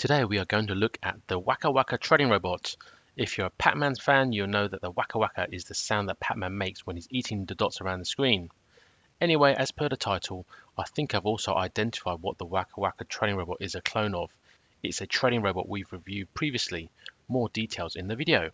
Today we are going to look at the Wakawaka trading robot. If you're a Pacman fan, you'll know that the Wakawaka is the sound that Pacman makes when he's eating the dots around the screen. Anyway, as per the title, I think I've also identified what the Wakawaka trading robot is a clone of. It's a trading robot we've reviewed previously. More details in the video.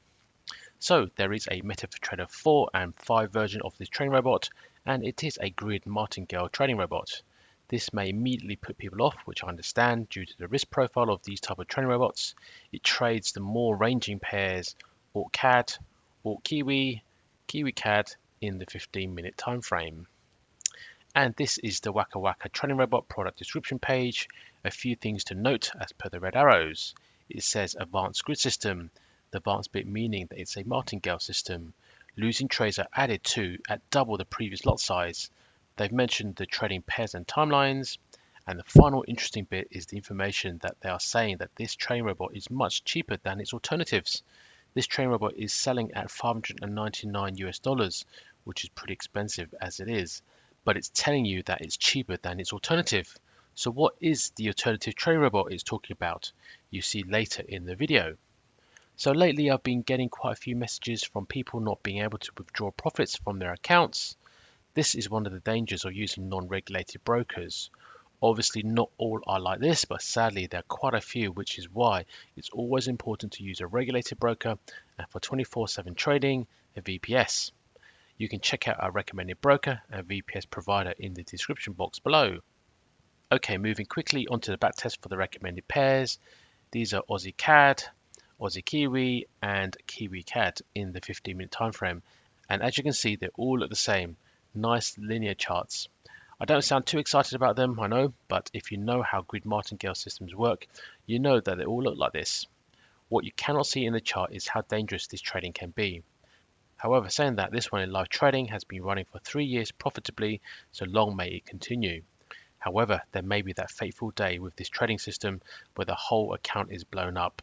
So there is a MetaTrader 4 and 5 version of this trading robot, and it is a grid martingale trading robot. This may immediately put people off, which I understand due to the risk profile of these type of trading robots. It trades the more ranging pairs AUK CAD, AUK Kiwi, Kiwi CAD in the 15-minute time frame. And this is the Wakawaka trading robot product description page. A few things to note as per the red arrows. It says advanced grid system, the advanced bit meaning that it's a martingale system. Losing trades are added to at double the previous lot size. They've mentioned the trading pairs and timelines. And the final interesting bit is the information that they are saying that this trading robot is much cheaper than its alternatives. This trading robot is selling at $599 US, which is pretty expensive as it is, but it's telling you that it's cheaper than its alternative. So what is the alternative trading robot it's talking about? You see later in the video. So lately I've been getting quite a few messages from people not being able to withdraw profits from their accounts. This is one of the dangers of using non-regulated brokers. Obviously not all are like this, but sadly there are quite a few, which is why it's always important to use a regulated broker and for 24/7 trading, a VPS. You can check out our recommended broker and VPS provider in the description box below. Okay, moving quickly onto the backtest for the recommended pairs. These are Aussie CAD, Aussie Kiwi and Kiwi CAD in the 15-minute time frame. And as you can see, they all look the same. Nice linear charts. I don't sound too excited about them, I know, but if you know how grid martingale systems work, you know that they all look like this. What you cannot see in the chart is how dangerous this trading can be. However, saying that, this one in live trading has been running for 3 years profitably, so long may it continue. However, there may be that fateful day with this trading system where the whole account is blown up.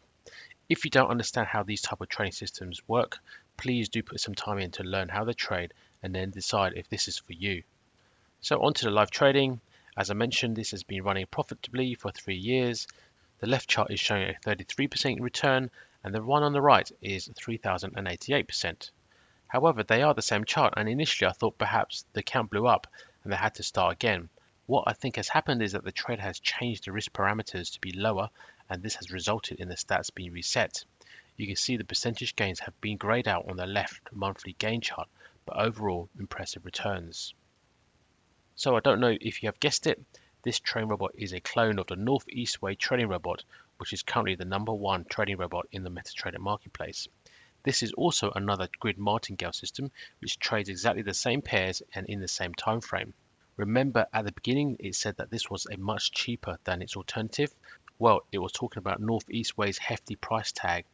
If you don't understand how these type of trading systems work, please do put some time in to learn how they trade and then decide if this is for you. So on to the live trading. As I mentioned, this has been running profitably for 3 years. The left chart is showing a 33% return and the one on the right is 3,088%. However, they are the same chart, and initially I thought perhaps the account blew up and they had to start again. What I think has happened is that the trader has changed the risk parameters to be lower, and this has resulted in the stats being reset. You can see the percentage gains have been grayed out on the left monthly gain chart, but overall impressive returns. So I don't know if you have guessed it, this trading robot is a clone of the Northeast Way trading robot, which is currently the #1 trading robot in the MetaTrader marketplace. This is also another grid martingale system which trades exactly the same pairs and in the same time frame. Remember at the beginning it said that this was a much cheaper than its alternative. Well, it was talking about Northeast Way's hefty price tag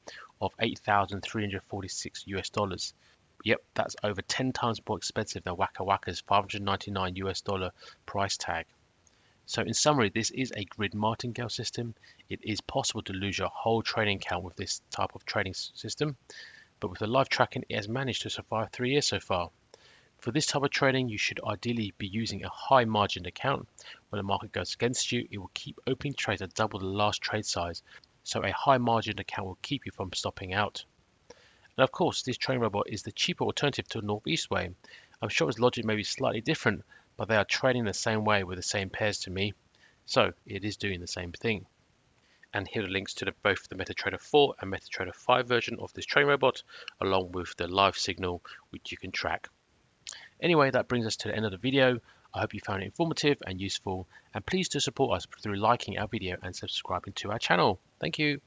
of $8,346 US. Yep, that's over 10 times more expensive than Wakawaka's $599 price tag. So in summary, this is a grid martingale system. It is possible to lose your whole trading account with this type of trading system, but with the live tracking, it has managed to survive 3 years so far. For this type of trading, you should ideally be using a high margin account. When the market goes against you, it will keep opening trades at double the last trade size. So a high margin account will keep you from stopping out. And of course, this trading robot is the cheaper alternative to Northeast Way. I'm sure its logic may be slightly different, but they are trading the same way with the same pairs to me. So it is doing the same thing. And here are links to both the MetaTrader 4 and MetaTrader 5 version of this trading robot, along with the live signal which you can track. Anyway, that brings us to the end of the video. I hope you found it informative and useful, and please do support us through liking our video and subscribing to our channel. Thank you.